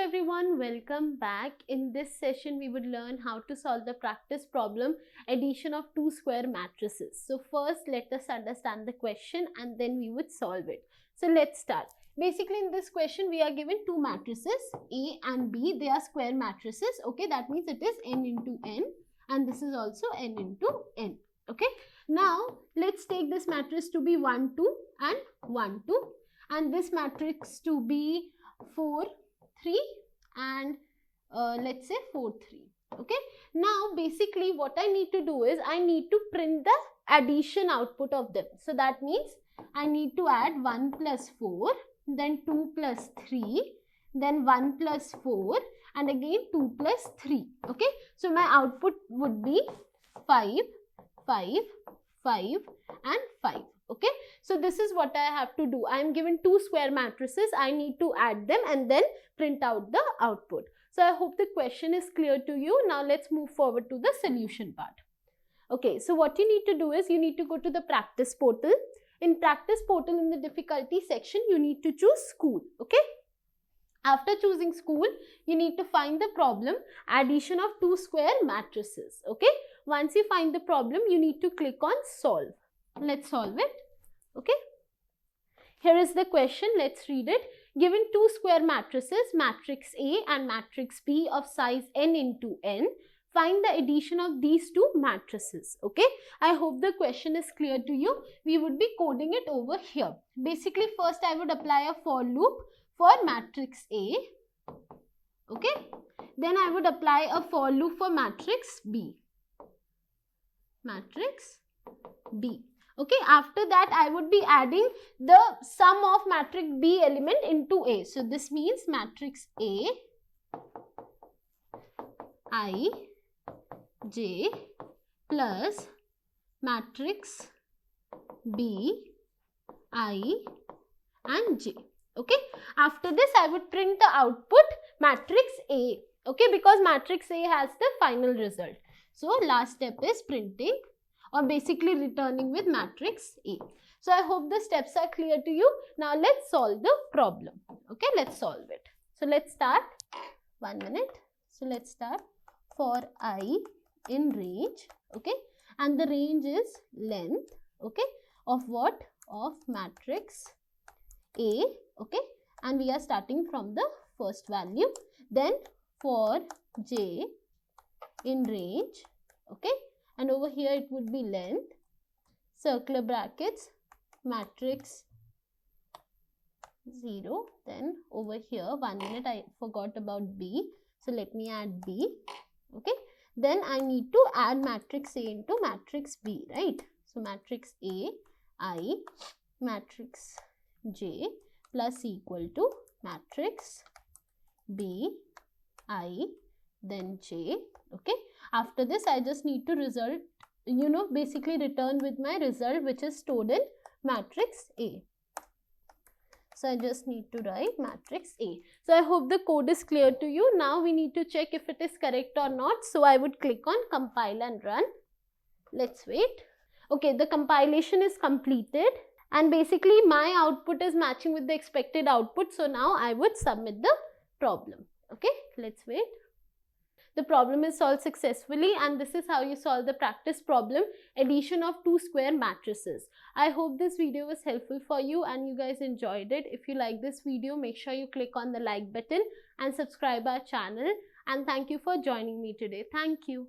everyone, welcome back. In this session we would learn how to solve the practice problem addition of two square matrices. So first let us understand the question and then we would solve it. So let's start. Basically in this question we are given two matrices A and B. They are square matrices. Okay, that means it is n into n and this is also n into n. Okay, now let's take this matrix to be 1 2 and 1 2 and this matrix to be 4 3 and let's say 4 3. Okay, now basically what I need to do is I need to print the addition output of them. So that means I need to add 1 plus 4, then 2 plus 3, then 1 plus 4 and again 2 plus 3. Okay, so my output would be 5 5 5 and 5. Okay, so this is what I have to do. I am given two square matrices. I need to add them and then print out the output. So I hope the question is clear to you. Now let's move forward to the solution part. Okay, so what you need to do is you need to go to the practice portal. In practice portal, in the difficulty section, you need to choose school. Okay, after choosing school, you need to find the problem addition of two square matrices. Okay, once you find the problem, you need to click on solve. Let's solve it. Okay, here is the question. Let's read it. Given two square matrices, matrix A and matrix B of size n into n, find the addition of these two matrices. Okay, I hope the question is clear to you. We would be coding it over here. Basically, first I would apply a for loop for matrix A. Okay, then I would apply a for loop for matrix B. Matrix B. Okay, after that I would be adding the sum of matrix B element into A. So this means matrix A, I, J plus matrix B, I and J. Okay, after this I would print the output matrix A. Okay, because matrix A has the final result. So last step is printing or basically returning with matrix A. So I hope the steps are clear to you. Now let's solve the problem. Okay, let's solve it. So let's start. 1 minute. So let's start for I in range. Okay, and the range is length. Okay, of what? Of matrix A. Okay, and we are starting from the first value. Then for J in range. Okay, and over here it would be length, circular brackets, matrix 0. Then over here, 1 minute, I forgot about B. So let me add B. Okay, then I need to add matrix A into matrix B, right? So matrix A, I, matrix J plus equal to matrix B, I, then J. Okay, after this I just need to basically return with my result which is stored in matrix A. So I just need to write matrix A. So I hope the code is clear to you. Now we need to check if it is correct or not. So I would click on compile and run. Let's wait. Okay, the compilation is completed and basically my output is matching with the expected output. So now I would submit the problem. Okay, let's wait. The problem is solved successfully and this is how you solve the practice problem addition of two square matrices. I hope this video was helpful for you and you guys enjoyed it. If you like this video, make sure you click on the like button and subscribe our channel. And thank you for joining me today. Thank you.